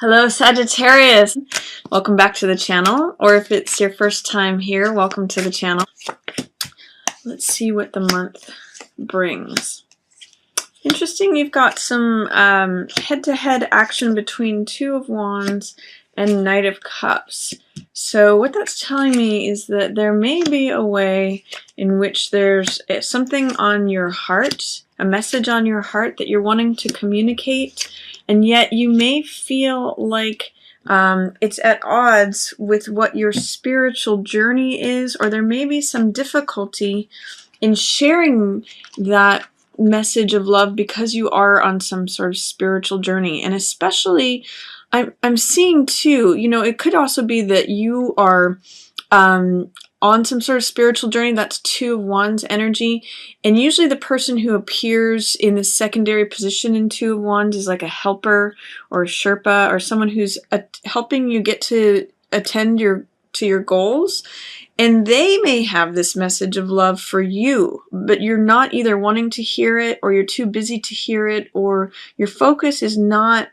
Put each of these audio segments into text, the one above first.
Hello, Sagittarius. Welcome back to the channel, or if it's your first time here, welcome to the channel. Let's see what the month brings. Interesting, you've got some head-to-head action between Two of Wands and Knight of Cups. So what that's telling me is that there may be a way in which there's something on your heart, a message on your heart that you're wanting to communicate, and yet you may feel like it's at odds with what your spiritual journey is, or there may be some difficulty in sharing that message of love because you are on some sort of spiritual journey. And especially I'm seeing too, it could also be that you are on some sort of spiritual journey. That's Two of Wands energy, and usually the person who appears in the secondary position in Two of Wands is like a helper or a Sherpa or someone who's helping you get to attend to your goals. And they may have this message of love for you, but you're not either wanting to hear it, or you're too busy to hear it, or your focus is not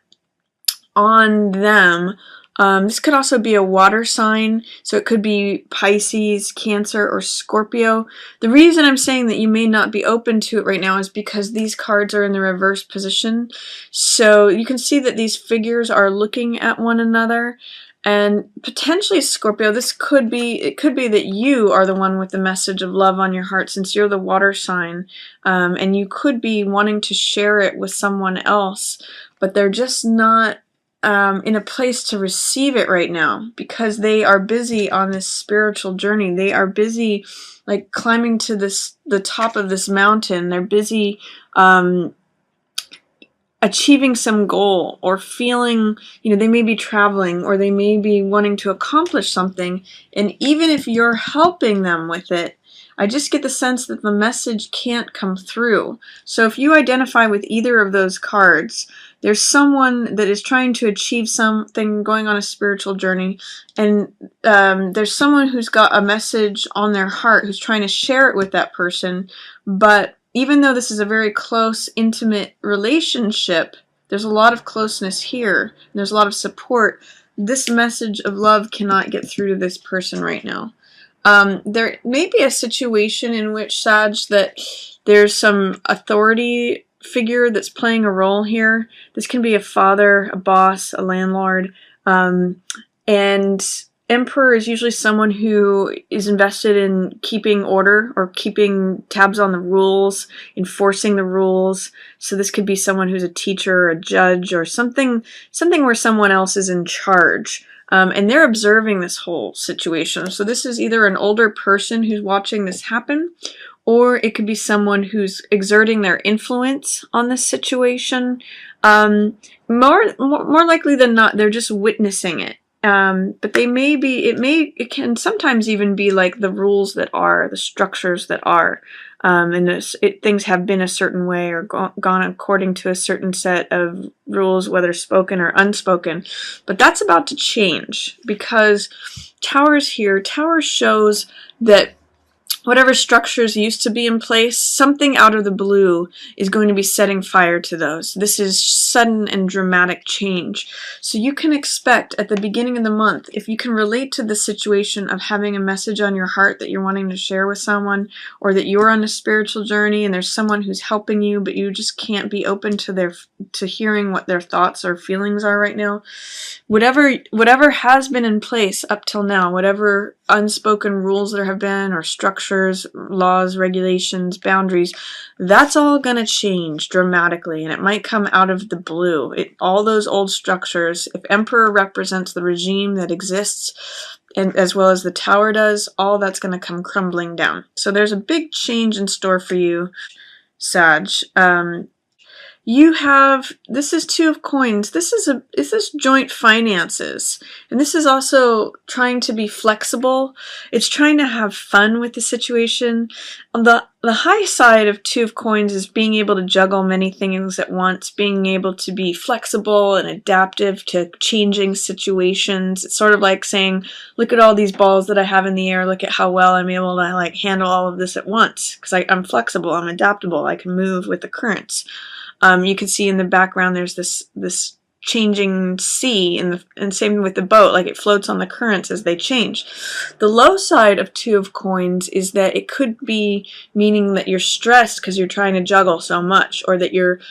on them. This could also be a water sign, so it could be Pisces, Cancer, or Scorpio. The reason I'm saying that you may not be open to it right now is because these cards are in the reverse position. So you can see that these figures are looking at one another. And potentially Scorpio, it could be that you are the one with the message of love on your heart, since you're the water sign, and you could be wanting to share it with someone else, but they're just not in a place to receive it right now because they are busy on this spiritual journey. They are busy like climbing to the top of this mountain. They're busy achieving some goal, or feeling, they may be traveling, or they may be wanting to accomplish something. And even if you're helping them with it, I just get the sense that the message can't come through. So if you identify with either of those cards, there's someone that is trying to achieve something, going on a spiritual journey, and there's someone who's got a message on their heart who's trying to share it with that person. But even though this is a very close, intimate relationship, there's a lot of closeness here, and there's a lot of support. This message of love cannot get through to this person right now. There may be a situation in which, Sag, that there's some authority figure that's playing a role here. This can be a father, a boss, a landlord, and Emperor is usually someone who is invested in keeping order or keeping tabs on the rules, enforcing the rules. So this could be someone who's a teacher or a judge, or something where someone else is in charge. And they're observing this whole situation. So this is either an older person who's watching this happen, or it could be someone who's exerting their influence on this situation. More likely than not, they're just witnessing it. But it can sometimes even be like the rules that are, the structures that are, and things have been a certain way, or gone according to a certain set of rules, whether spoken or unspoken. But that's about to change, because Tower's here. Tower shows that whatever structures used to be in place, something out of the blue is going to be setting fire to those. This is sudden and dramatic change. So you can expect at the beginning of the month, if you can relate to the situation of having a message on your heart that you're wanting to share with someone, or that you're on a spiritual journey and there's someone who's helping you, but you just can't be open to hearing what their thoughts or feelings are right now. Whatever has been in place up till now, whatever unspoken rules there have been, or structures, laws, regulations, boundaries, that's all going to change dramatically, and it might come out of the blue. All those old structures, if Emperor represents the regime that exists, and as well as the Tower does, all that's going to come crumbling down. So there's a big change in store for you, Sag. This is Two of Coins. This is joint finances. And this is also trying to be flexible. It's trying to have fun with the situation. On the high side of Two of Coins is being able to juggle many things at once, being able to be flexible and adaptive to changing situations. It's sort of like saying, look at all these balls that I have in the air, look at how well I'm able to handle all of this at once, because I'm flexible, I'm adaptable, I can move with the currents. You can see in the background there's this changing sea, and same with the boat, like it floats on the currents as they change. The low side of Two of Coins is that it could be meaning that you're stressed because you're trying to juggle so much, or that you're,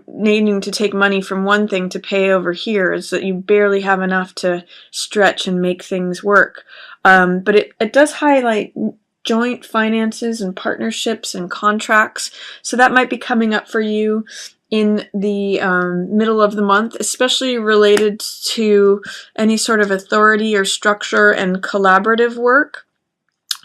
needing to take money from one thing to pay over here, is that you barely have enough to stretch and make things work. But it does highlight joint finances and partnerships and contracts, so that might be coming up for you in the middle of the month, especially related to any sort of authority or structure and collaborative work.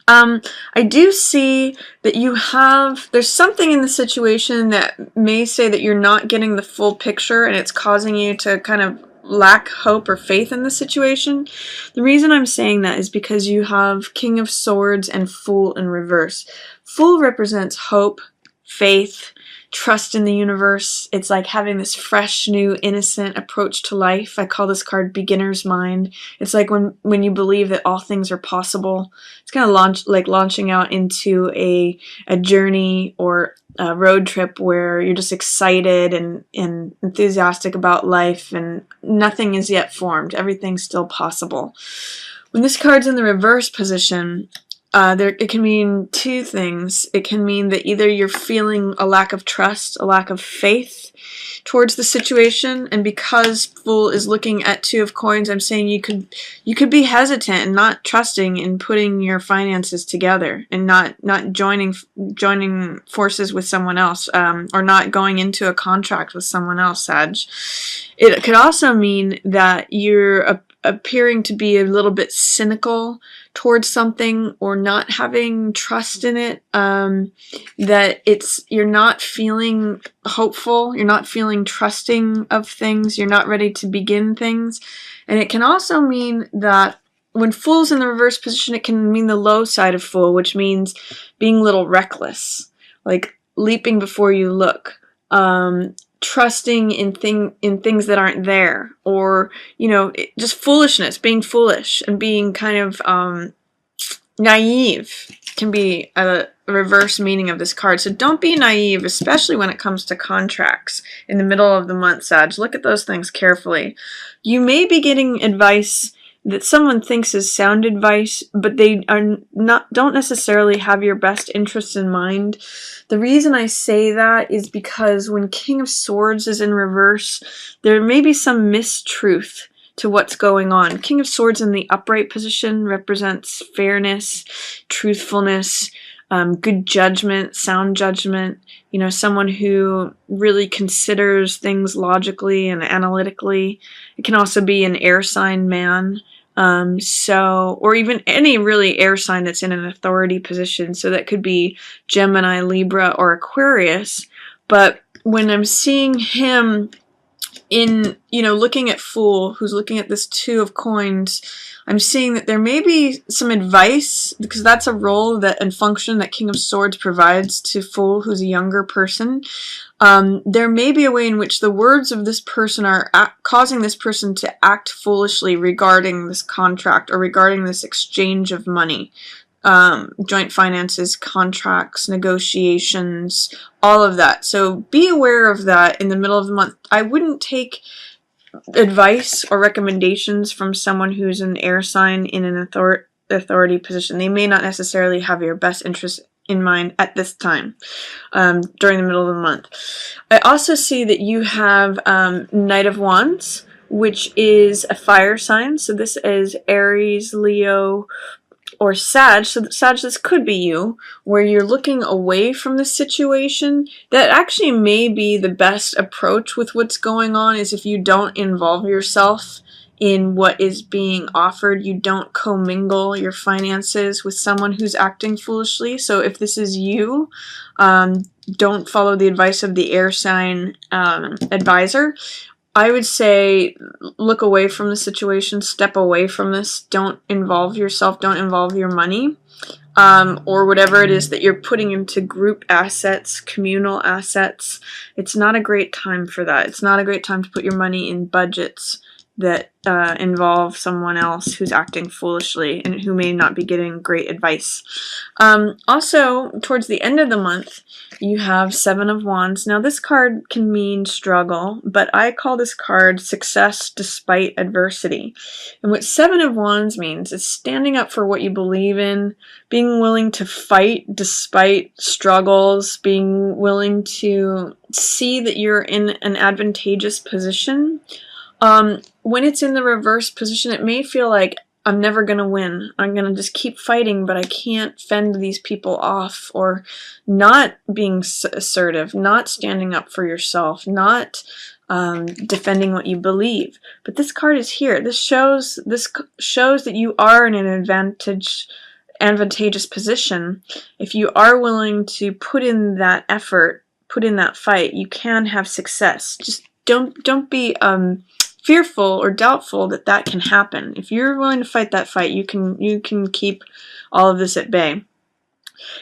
I do see that there's something in the situation that may say that you're not getting the full picture, and it's causing you to kind of lack hope or faith in the situation. The reason I'm saying that is because you have King of Swords and Fool in reverse. Fool represents hope, faith, trust in the universe. It's like having this fresh, new, innocent approach to life. I call this card Beginner's Mind. It's like when you believe that all things are possible. It's kind of launching out into a journey or a road trip where you're just excited and enthusiastic about life, and nothing is yet formed. Everything's still possible. When this card's in the reverse position, it can mean two things. It can mean that either you're feeling a lack of trust, a lack of faith towards the situation, and because Fool is looking at Two of Coins, I'm saying you could be hesitant and not trusting in putting your finances together, and not joining forces with someone else, or not going into a contract with someone else, Sag. It could also mean that you're appearing to be a little bit cynical towards something, or not having trust in it, that you're not feeling hopeful, you're not feeling trusting of things, you're not ready to begin things. And it can also mean that when Fool's in the reverse position, it can mean the low side of Fool, which means being a little reckless, like leaping before you look, trusting in things that aren't there, or just foolishness, being foolish and being kind of naive can be a reverse meaning of this card. So don't be naive, especially when it comes to contracts in the middle of the month, Sag. Look at those things carefully. You may be getting advice that someone thinks is sound advice, but they don't necessarily have your best interests in mind. The reason I say that is because when King of Swords is in reverse, there may be some mistruth to what's going on. King of Swords in the upright position represents fairness, truthfulness, good judgment, sound judgment, someone who really considers things logically and analytically. It can also be an air sign man, or even any really air sign that's in an authority position. So that could be Gemini, Libra, or Aquarius. But when I'm seeing him looking at Fool, who's looking at this Two of Coins, I'm seeing that there may be some advice, because that's a role and function that King of Swords provides to Fool, who's a younger person. There may be a way in which the words of this person are causing this person to act foolishly regarding this contract, or regarding this exchange of money. Joint finances, contracts, negotiations, all of that. So be aware of that in the middle of the month. I wouldn't take advice or recommendations from someone who's an air sign in an authority position. They may not necessarily have your best interest in mind at this time, during the middle of the month. I also see that you have Knight of Wands, which is a fire sign. So this is Aries, Leo, or Sag. So Sag, this could be you, where you're looking away from the situation. That actually may be the best approach with what's going on, is if you don't involve yourself in what is being offered. You don't commingle your finances with someone who's acting foolishly. So if this is you, don't follow the advice of the air sign advisor. I would say look away from the situation, step away from this. Don't involve yourself, don't involve your money, or whatever it is that you're putting into group assets, communal assets. It's not a great time for that. It's not a great time to put your money in budgets, that involve someone else who's acting foolishly and who may not be getting great advice. Also, towards the end of the month, you have Seven of Wands. Now, this card can mean struggle, but I call this card success despite adversity. And what Seven of Wands means is standing up for what you believe in, being willing to fight despite struggles, being willing to see that you're in an advantageous position. When it's in the reverse position, it may feel like I'm never going to win. I'm going to just keep fighting, but I can't fend these people off, or not being assertive, not standing up for yourself, not defending what you believe. But this card is here. This shows that you are in an advantageous position. If you are willing to put in that effort, put in that fight, you can have success. Just don't be fearful or doubtful that that can happen. If you're willing to fight that fight, you can keep all of this at bay.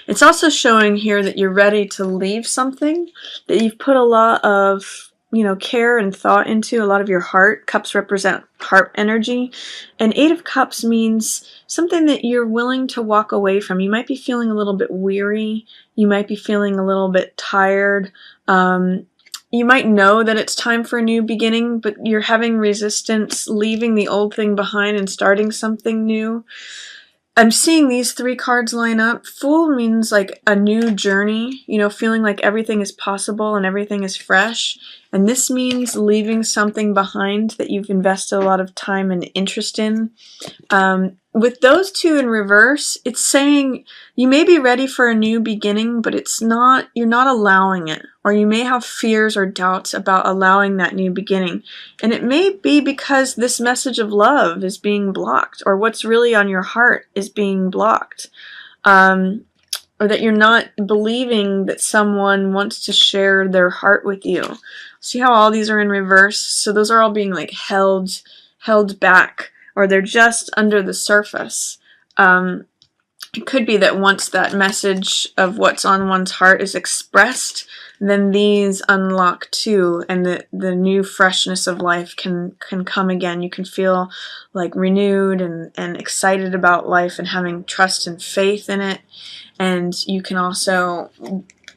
It's also showing here that you're ready to leave something that you've put a lot of care and thought into, a lot of your heart. Cups represent heart energy, and Eight of Cups means something that you're willing to walk away from. You might be feeling a little bit weary, you might be feeling a little bit tired, you might know that it's time for a new beginning, but you're having resistance leaving the old thing behind and starting something new. I'm seeing these three cards line up. Fool means like a new journey, feeling like everything is possible and everything is fresh. And this means leaving something behind that you've invested a lot of time and interest in. With those two in reverse, it's saying you may be ready for a new beginning, but you're not allowing it. Or you may have fears or doubts about allowing that new beginning. And it may be because this message of love is being blocked, or what's really on your heart is being blocked. Or that you're not believing that someone wants to share their heart with you. See how all these are in reverse? So those are all being like held back, or they're just under the surface. It could be that once that message of what's on one's heart is expressed, then these unlock too, and the new freshness of life can come again. You can feel like renewed and excited about life and having trust and faith in it. And you can also,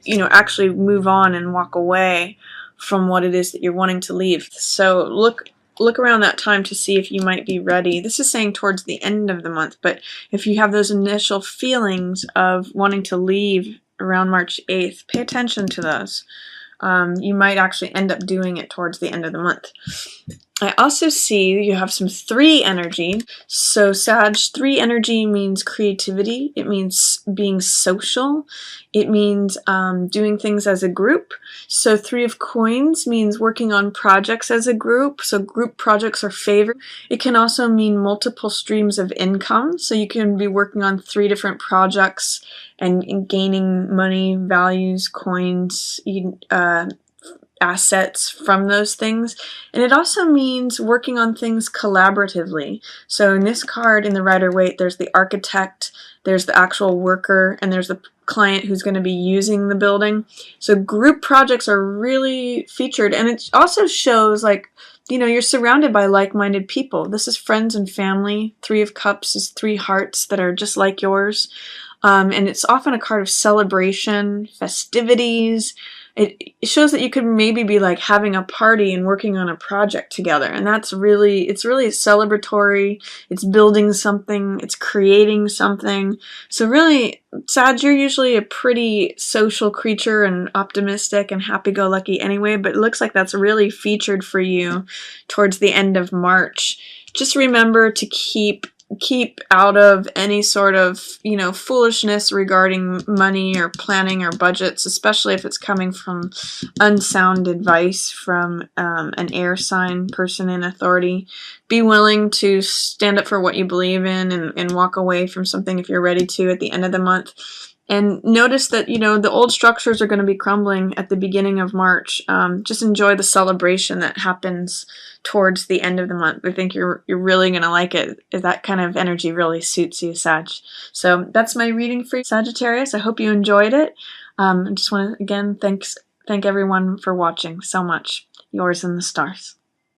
actually move on and walk away from what it is that you're wanting to leave. So look around that time to see if you might be ready. This is saying towards the end of the month, but if you have those initial feelings of wanting to leave around March 8th, pay attention to those. You might actually end up doing it towards the end of the month. I also see you have some 3 energy. So Sag, 3 energy means creativity. It means being social. It means doing things as a group. So 3 of Coins means working on projects as a group. So group projects are favored. It can also mean multiple streams of income. So you can be working on 3 different projects and gaining money, values, coins, assets from those things. And it also means working on things collaboratively. So in this card, in the Rider-Waite, there's the architect, there's the actual worker, and there's the client who's going to be using the building. So group projects are really featured, and it also shows like, you're surrounded by like-minded people. This is friends and family. 3 of Cups is 3 hearts that are just like yours. And it's often a card of celebration, festivities. It shows that you could maybe be like having a party and working on a project together. And it's really celebratory. It's building something. It's creating something. So really, Sag, you're usually a pretty social creature and optimistic and happy-go-lucky anyway, but it looks like that's really featured for you towards the end of March. Just remember to keep out of any sort of, foolishness regarding money or planning or budgets, especially if it's coming from unsound advice from an air sign person in authority. Be willing to stand up for what you believe in and walk away from something if you're ready to at the end of the month. And notice that, the old structures are going to be crumbling at the beginning of March. Just enjoy the celebration that happens towards the end of the month. I think you're really going to like it. That kind of energy really suits you, Sag. So that's my reading for Sagittarius. I hope you enjoyed it. I just want to, again, thank everyone for watching so much. Yours in the stars.